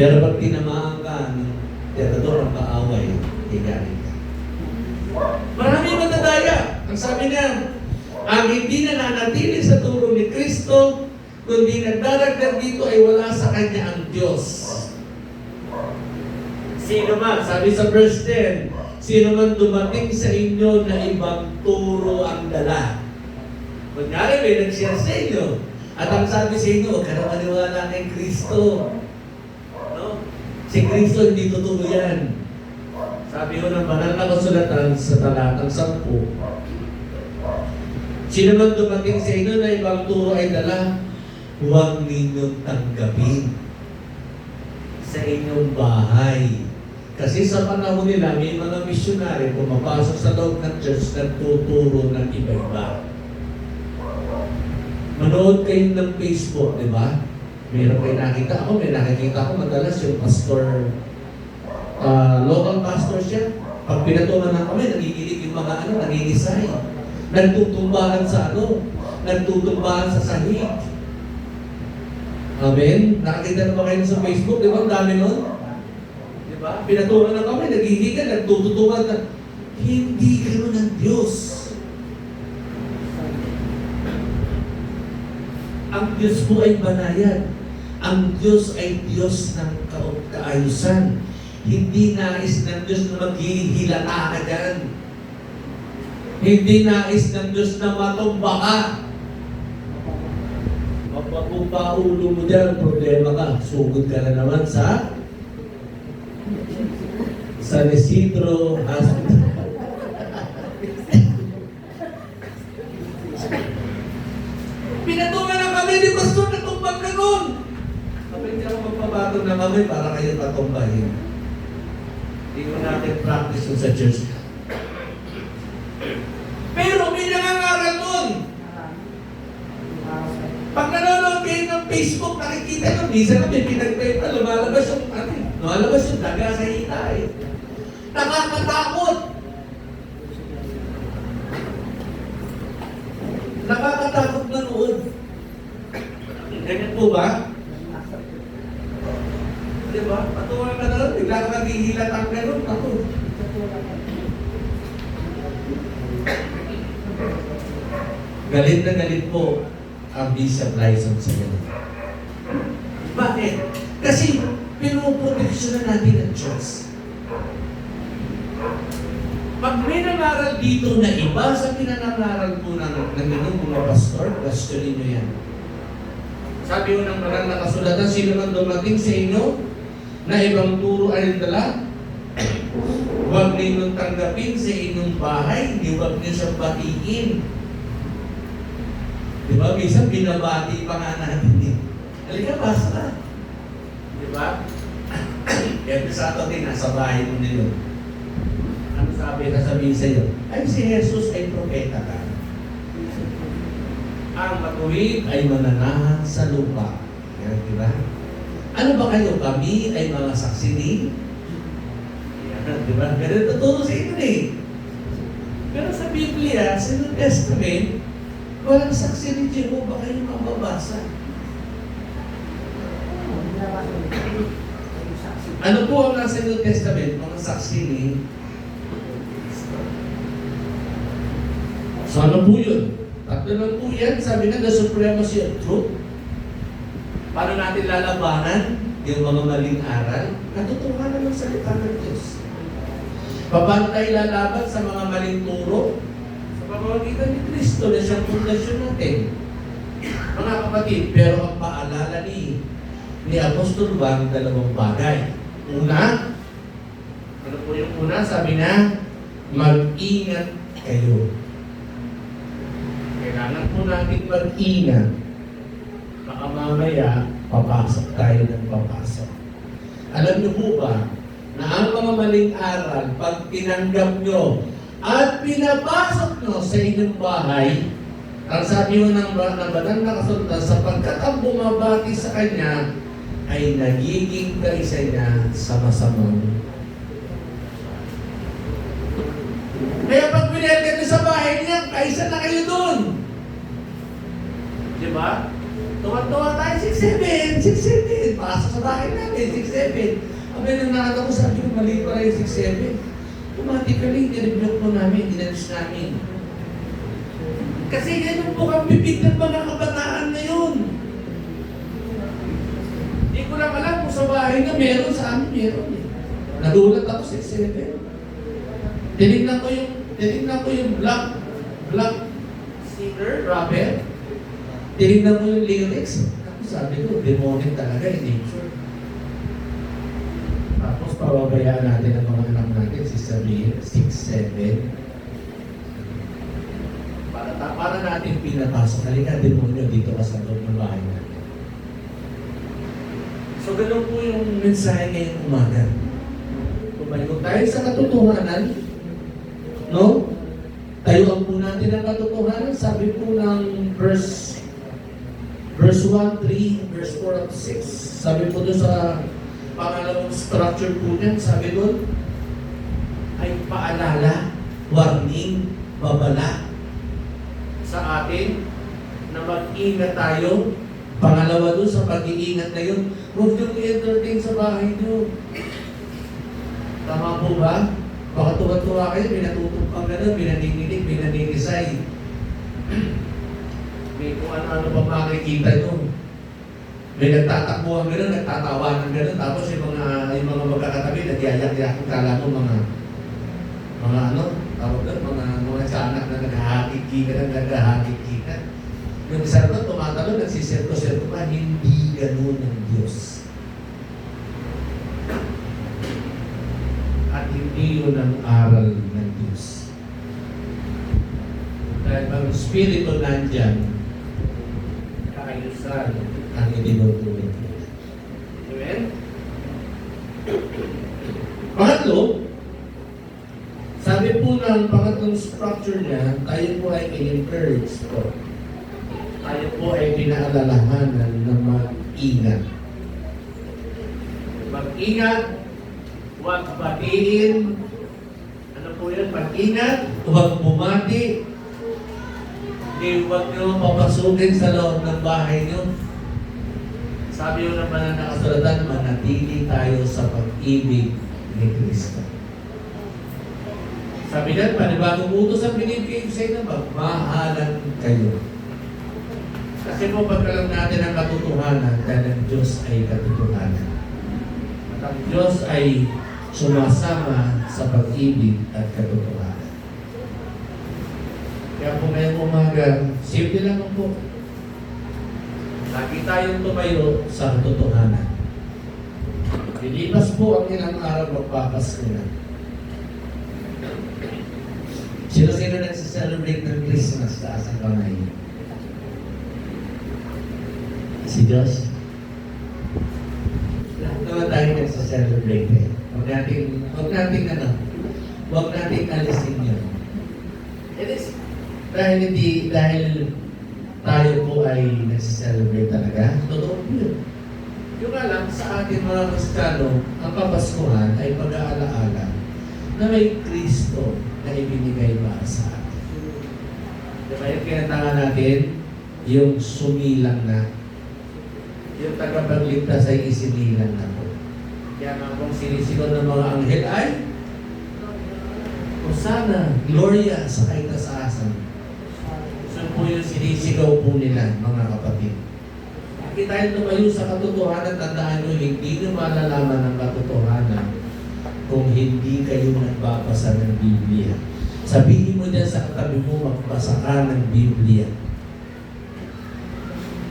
Pero pag tinamaan ka, terador ang kaaway, igaling ka. Maraming matadaya. Ang sabi niya, ang hindi nananatili sa turo ni Kristo, kundi nagdaragdag dito ay wala sa Kanya ang Diyos. Sino man, sabi sa verse 10, sino man dumating sa inyo na ibang turo ang dala. Kunyari, may nag-share sa inyo. At ang sabi sa inyo, huwag ka na maniwala kay Kristo. No? Si Kristo hindi totoo yan. Sabi ko ng banal na kasulatan sa talatang 10. Sino man dumating sa inyo na ibang turo ay dala, huwag ninyong tanggapin sa inyong bahay. Kasi sa panahon nila, may mga misyonary pumapasok sa loob ng church na tuturo ng iba-iba. Manood kayo ng Facebook, di ba? Meron kayo nakita ako, may nakikita ko madalas yung pastor, local pastor siya. Pag pinatungan na kami, nagigilig yung mga nangingisay. Nagtutumbahan sa nagtutumbahan sa sahig. Amen? Nakakita na ba kayo sa Facebook? Di ba? Ang dami nun? Di ba? Pinatunan na kami, naghihigan, nagtututukan na. Hindi gano'n ang Diyos. Ang Diyos po ay banayad. Ang Diyos ay Diyos ng kaayusan. Hindi nais ng Diyos na maghihilata ka dyan. Hindi nais ng Diyos na matumba ka. Kung paulo mo dyan, problema ka. Sugod ka na naman sa San Isidro Hospital. Pinatungan na kami ni Pastor na tumbang ka nun. Kapag ako magpabatong na kami para kayo patumbahin. Hindi ko natin practice yun sa church. Pero may nangangaral nun. Pag nanonood kayo ng Facebook, nakikita nyo, minsan kami pinagpeta, lumalabas yung daga sa hita eh. Nakakatakot. Nakakatakot manood. Ganyan po ba? Di ba? Patuwa ka na lang, bigla ka naghihilat ang ganun. Ako. Galit na galit po ang Bishop Lyson sa ganun. Bakit? Kasi pinuproteksyon na natin ang Diyos. Pag may nangaral dito na iba sa pinanangaral po ng mga pastor, questionin nyo yan. Sabi ko ng banal na kasulatan, sino man dumating sa inyo na ibang turo ay dala, huwag ninyong tanggapin sa inyong bahay, hindi huwag niyo siyang batiin. Di ba? Minsan binabati pa nga natin eh. Halika, basa na. Di ba? Kaya sa ato din, nasa bahay mo nila. Ano sabi na sabihin sa iyo? Ay, si Jesus ay propeta ka. Ang matuwid ay mananahan sa lupa. Yan, di ba? Ano ba kayo? Kami ay mga saksi ni? Yan, di ba? Ganun tuturo sa inyo eh. Pero sa Biblia, sa New Testament, walang saksi ni Jehovah kayo mababasa. Ano po ang nasa New Testament? Mga saksi ni? So ano po yun? Tatlo lang po yan. Sabi na, the supremacy of truth. Paano natin lalabanan yung mga maling aral? Natutuhanan ng salita ng Diyos. Paano tayo lalaban sa mga maling turo? Sa pamamagitan ni Kristo na siyang pundasyon natin. Mga kapatid, pero ang paalala ni Apostol Juan, dalawang bagay. Una, ano po yung una? Sabi na, mag-ingat kayo. Kailangan po natin mag-ingat. Baka mamaya, papasok tayo ng papasok. Alam niyo po ba, na ang mga maling aral, pag tinanggap nyo at pinapasok nyo sa inyong bahay, ang sabi mo ng banal na kasulatan, sapagkat ang bumabati sa kanya, ay nagiging kaisa niya sa masamang. Kaya pag pinelgat niyo sa bahay niya, kaisa na kayo doon. Di ba? Tuwa-tuwa tayo, 6'7", pasok sa bahay natin, 6'7". Abay nang nakata ko, sabi ko, mali pa rin 6'7". Automatically, nireblok po namin, dinalis namin. Kasi yan yung bukang bibig ng mga kabataan na yun. Hindi ko lang alam kung sa bahay nga meron, sa amin meron eh. Nadulat ako 6'7". Tinignan ko yung black singer, rapper. Tinignan ko yung lyrics. Ako sabi ko, demonic talaga, hindi sure. Tapos pababayaan natin ang mga anak natin, si Samir, 6'7". Para natin pinapasok. Halika, demonyo dito ka sa loob ng bahay natin. So, ganun po yung mensahe ngayong umaga. Kumalikot tayo sa katotohanan, no? Tayuan po natin ang katotohanan. Sabi po ng verse 1, 3, verse 4 at 6. Sabi po doon sa pangalawang structure po niyan, sabi doon, ay paalala, warning, babala sa atin na mag-ingat tayo. Pangalawa doon sa pag-iingat na yun, huwag niyong i-entertain sa bahay niyo. Tama po ba? Baka tuwa-tuwa kayo, pinatutok kang gano'n, pinaninig, pinaninisay. May kung ano-ano pa makikita nyo. May nagtatakbuhan gano'n, nagtatawanan gano'n, tapos yung mga magkakatabi, nagyayak-yak, kala mo mga ano, tawag doon, mga tiyanak na naghahakik-kita. Yung isa doon, tumatalo, nagsisirko-sirko pa, hindi gano'n ng Diyos. At hindi yun ang aral ng Diyos. Dahil pag Espiritu nandyan, kaayusan ang idinutulong. Amen? Pangatlo, sabi po ng pangatlong structure niya, tayo po ay in-encourage po. Tayo po ay pinaalalahanan na mag-ingat. Mag-ingat, huwag batiin. Ano po yun? Mag-ingat, huwag bumati. Hindi, huwag nyo papasukin sa loob ng bahay nyo. Sabi yun naman na nakasulatan, manatili tayo sa pag-ibig ni Kristo. Sabi na, panibagong utos ang binibigay ko sa inyo, magmahalan kayo. Kasi po pagkalam natin ang katotohanan, dahil ang Diyos ay katotohanan. At ang Diyos ay sumasama sa pag-ibig at katotohanan. Kaya po ngayong umaga, simple lang po. Lagi tayong tumayo sa katotohanan. Lilipas po ang ilang araw, magpapasko na. Sino-sino nagsiselebrate ng Christmas sa asang kamay? Si Josh? Lahat naman tayo nagsiselebrate eh. Huwag nating alisin yun. It is, dahil tayo po ay nagsiselebrate talaga, totoo po yun. Yung alam, sa ating mga Kristiyano, ang Kapaskuhan ay pag-aalaala na may Kristo na ibinigay para sa atin. Diba yung kinatanga natin? Yung sumilang na. Yung tagapagligtas ay isinilang na po. Kaya nga kung sinisigaw ng mga anghel ay Hosanna, Gloria sa kaitaasan. So po yung sinisigaw po nila, mga kapatid. Hindi tayo tumayo sa katotohanan, tandaan nyo, hindi nyo malalaman ang katotohanan kung hindi kayo nagbabasa ng Biblia. Sabihin mo dyan sa katabi mo, magbasa ka ng Biblia.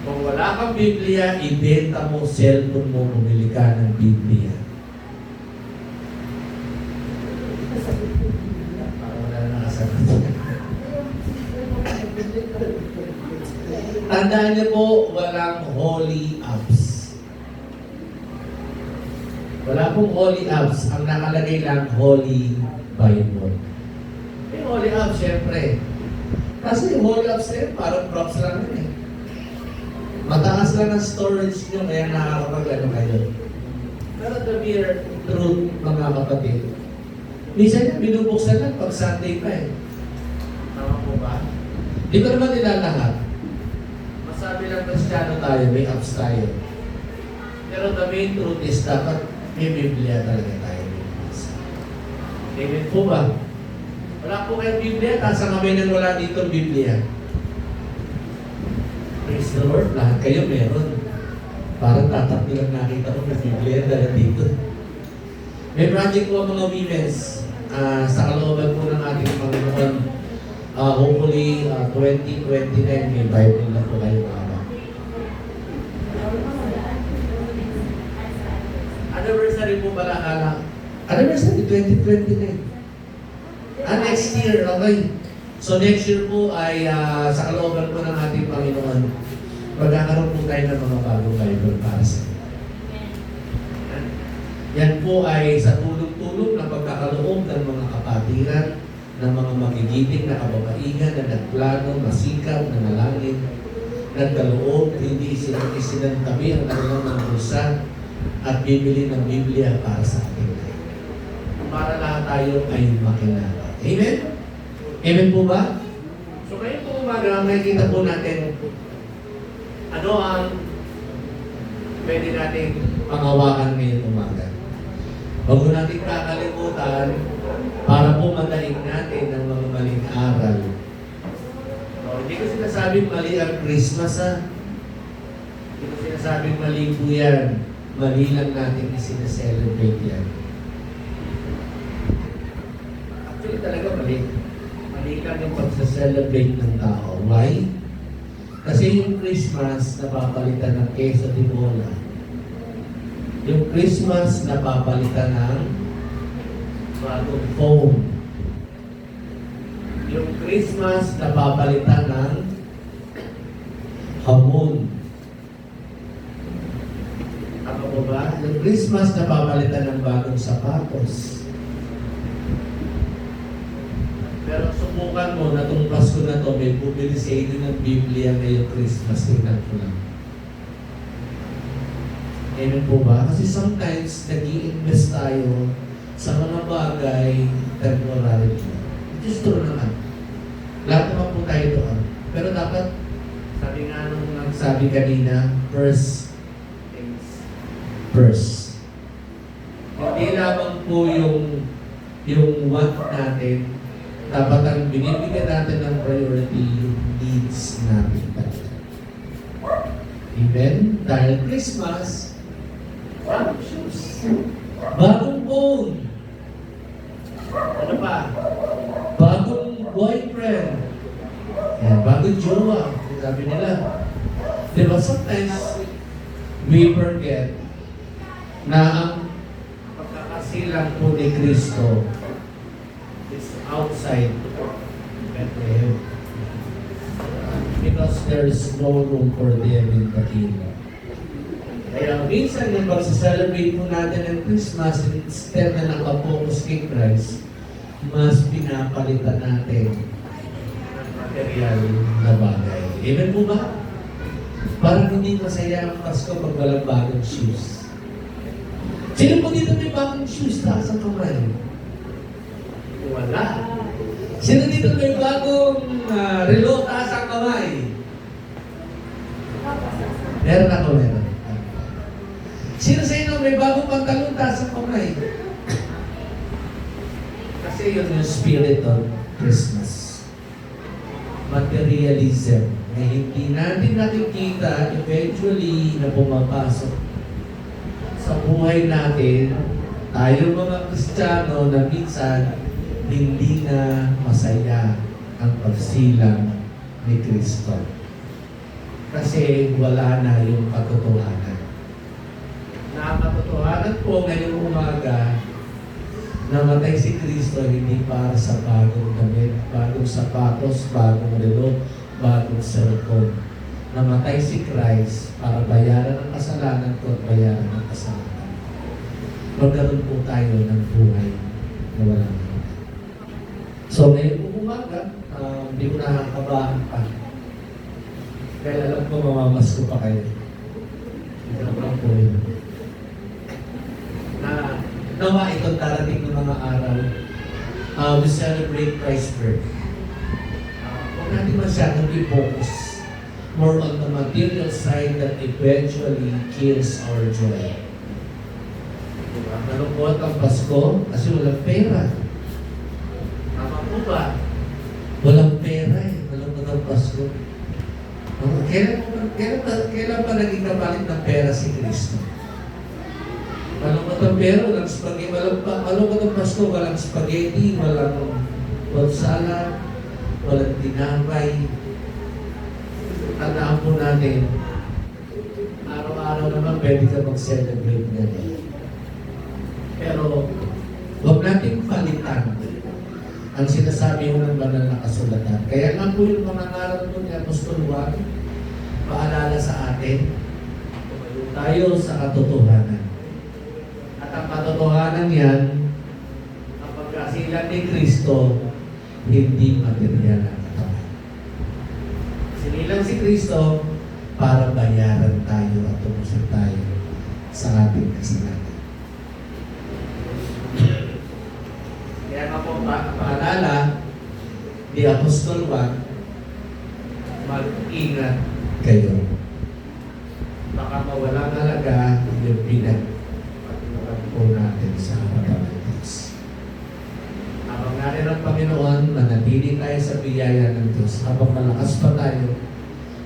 Kung wala kang Biblia, ibenta mo, cellphone mo, bumili ka ng Biblia. Parang wala na nakasagot. Tandaan niyo po, walang holy apps. Wala pong holy apps. Ang nakalagay lang, Holy Bible. May holy apps, syempre. Kasi yung holy apps na yun, parang props lang yun eh. Mataas lang ang storage nyo, kaya nakakapag-ano kayo. Pero the mere truth, mga kapatid, minsan yan, binubuksan lang pag Sunday pa eh. Tama po ba? Di ko naman nilalahat. Masabi lang Kristiyano tayo, may apps tayo. Pero the main truth is dapat may Biblia talaga tayo. Amen po ba? Wala po kayong Biblia, tasa kami nang wala dito Biblia. Praise the Lord, lahat kayo meron. Parang tatatlo lang nakita ko ng Biblia dahil dito. May project po mga women's sa kalooban po ng ating Panginoon. Hopefully, 2029 may Bible na po kayo mga. Anniversary po pala, anniversary 2029. Next year, okay. So next year po ay sa kalooban po ng ating Panginoon, magkakaroon po tayo ng mga bagong Bible para sa inyo. Yan po ay sa tulong-tulong na pagkakaloob ng mga kapatiran, ng mga magigiting na kababaihan na nagplano, masikap, nanalangin, nagkaloob, hindi isinantabi ang kanilang mga bulsa at bibili ng Biblia para sa atin. Para lahat tayo ay makinaba. Amen? Amen po ba? So ngayon po umaga, makikita po natin ano ang pwede natin pangawakan ngayon umaga. Huwag mo natin kakalimutan para po madaig natin ng mga maling aral. Hindi ko sinasabing mali ang Christmas ha. Hindi ko sinasabing mali po yan. Mali lang natin isinaselebrate yan. Actually talaga mali. Mali lang yung pagsaselebrate ng tao. Why? Kasi yung Christmas napapalitan ng queso de bola. Yung Christmas napapalitan ng bagong phone. Yung Christmas napapalitan ng hamon. Tama po ba? Yung Christmas napapalitan ng bagong sapatos. Pero subukan mo na itong Pasko na to, may bumili sa inyo ng Biblia ngayong Christmas. Tingnan ko lang. Amen po ba? Kasi sometimes, nag-i-invest tayo sa mga bagay temporary. Just true naman. Lahat naman po tayo doon. Pero dapat, sabi nga nung nagsabi kanina, first things first. Hindi lamang po yung want natin, dapat ang binibigyan natin ng priority yung needs natin talaga. Amen? Dahil Christmas, bagong shoes, bagong phone, ano pa? Bagong boyfriend, bagong jowa, sabi nila. Diba sometimes we forget na ang pagkakasilang po ni Kristo is outside Bethlehem. Because there's no room for them in the kingdom. Kaya minsan yung pag-celebrate po natin ng Christmas, instead na nakapokus kay Christ, mas pinapalitan natin ng material na bagay. Amen po ba? Parang hindi masaya ang Pasko pag walang bagong shoes. Sino po dito may bagong shoes? Taas ang kamay. Wala. Sino dito may bagong relo? Taas ang kamay. Meron ako, meron. Sino sa inyo may bagong pantalon? Taas ang kamay. Kasi yun yung spirit of Christmas. Materialism na hindi natin nakikita eventually na pumapasok sa buhay natin. Tayo mga Kristiyano na minsan hindi na masaya ang pagsilang ni Kristo. Kasi wala na yung katotohanan. Na katotohanan po ngayong umaga, namatay si Kristo hindi para sa bagong damit, bagong sapatos, bagong relo, bagong cellphone. Namatay si Christ para bayaran ang kasalanan ko at bayaran ang kasalanan. Magkaroon po tayo ng buhay na walang hanggan. So ngayong umaga, hindi ko nakakabahan pa. Kaya alam ko mamamas ko pa kayo. Ito lang po yun. Nawa itong darating ng mga araw, we celebrate Christ's birth. Huwag natin masyadong i-focus more on the material side that eventually kills our joy. Diba? Nalungkot ang Pasko kasi walang pera. Tama po ba? Walang pera eh. Nalungkot ang Pasko. Kailan pa naging kapalit ng pera si Kristo? Malungkot ang pera, walang spaghetti, malungkot ang Pasko, walang spaghetti, walang salad, walang tinapay. Tandaan po natin, araw-araw naman pwede ka mag-celebrate ngayon. Pero, huwag natin palitan ang sinasabi mo ng banal na kasulatan. Kaya nga po yung mga ngaral po ni Apostol Juan, paalala sa atin, tayo sa katotohanan. At ang katotohanan yan, ang pagkasilang ni Kristo, hindi material ang katawan. Sinilang si Kristo para bayaran tayo at tumusok tayo sa ating kasalanan. Kaya nga po, paalala, ni Apostol Juan, mag-ingat kayo. Baka mawalang halaga yung pinag-patuloy po natin sa harapan ng Diyos. Habang natin ang Panginoon, manatili tayo sa biyaya ng Diyos. Habang malakas pa tayo,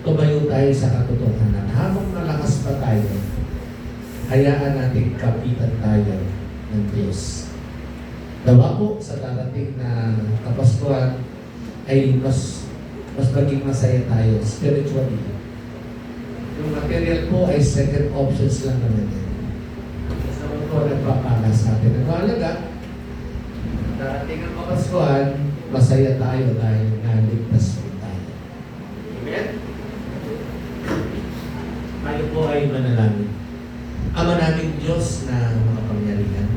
tumayo tayo sa katotohanan. Habang malakas pa tayo, hayaan natin kapitan tayo ng Diyos. Dawa po sa darating na Kapaskuhan ay mas maging masaya tayo spiritually. Yung material po ay second options lang naman yan. Sa mga po nagpapala sa atin. Ang mahalaga, darating ang Kapaskuhan, masaya tayo dahil naligtas po tayo. Amen? Tayo po ay manalangin. Ama naming Diyos na makapangyarihan.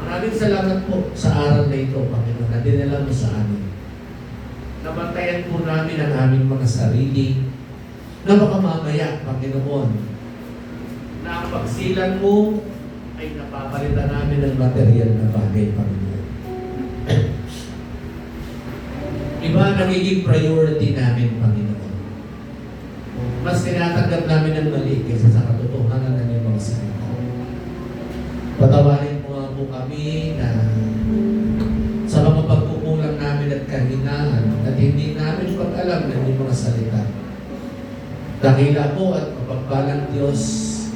Maraming salamat po sa araw na ito, Panginoon, na dinala mo sa amin. Nabantayan po namin ang aming mga sarili na baka mamaya, Panginoon, na ang pagsilan mo ay napapalitan namin ng material na bagay, Panginoon. Iba nagiging priority namin, Panginoon. Mas tinatanggap namin ang mali kaysa sa katotohanan ng iyong mga salita. Patawarin mo nga po kami na sa mga pagkukulang namin at kahinaan at hindi namin pag-alam ng iyong mga salita. Dakila po at mapagpalang Diyos,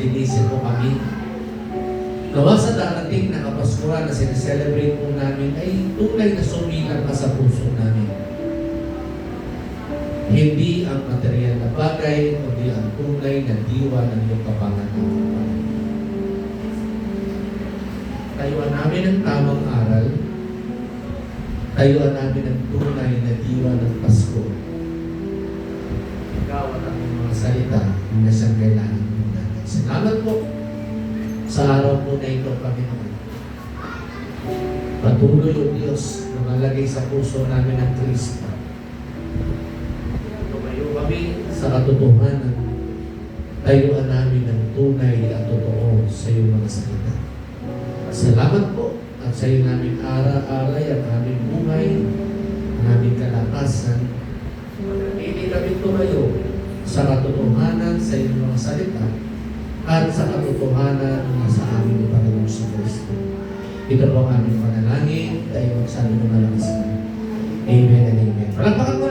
linisin po kami. Nawa sa darating na Kapaskuhan na sineselebrate po namin ay tunay na sumilang ka sa puso namin. Hindi ang material na bagay, kundi ang tunay na diwa ng iyong kapanganakan. Tayuan namin ang tamang aral. Tayuan namin ang tunay na diwa ng Pasko. Ikaw at ang mga salita na siyang kailangan po natin. Salamat po sa araw po na ito, Panginoon. Patuloy o Diyos na malagay sa puso namin ang Kristo. Tumayo kami sa katotohanan. Tayuan namin ang tunay at totoo sa iyong mga salita. Salamat po at sa iyo namin ara-alay ang aming buhay, ang aming kalakasan. Hindi kami tumayo sa katotohanan sa iyong mga salita at sa katotohanan na sa aming Panginoon sa Kristo. Ito po ang aming panalangin, tayo magsabi ng malakas. Amen and amen. Palakpakan mo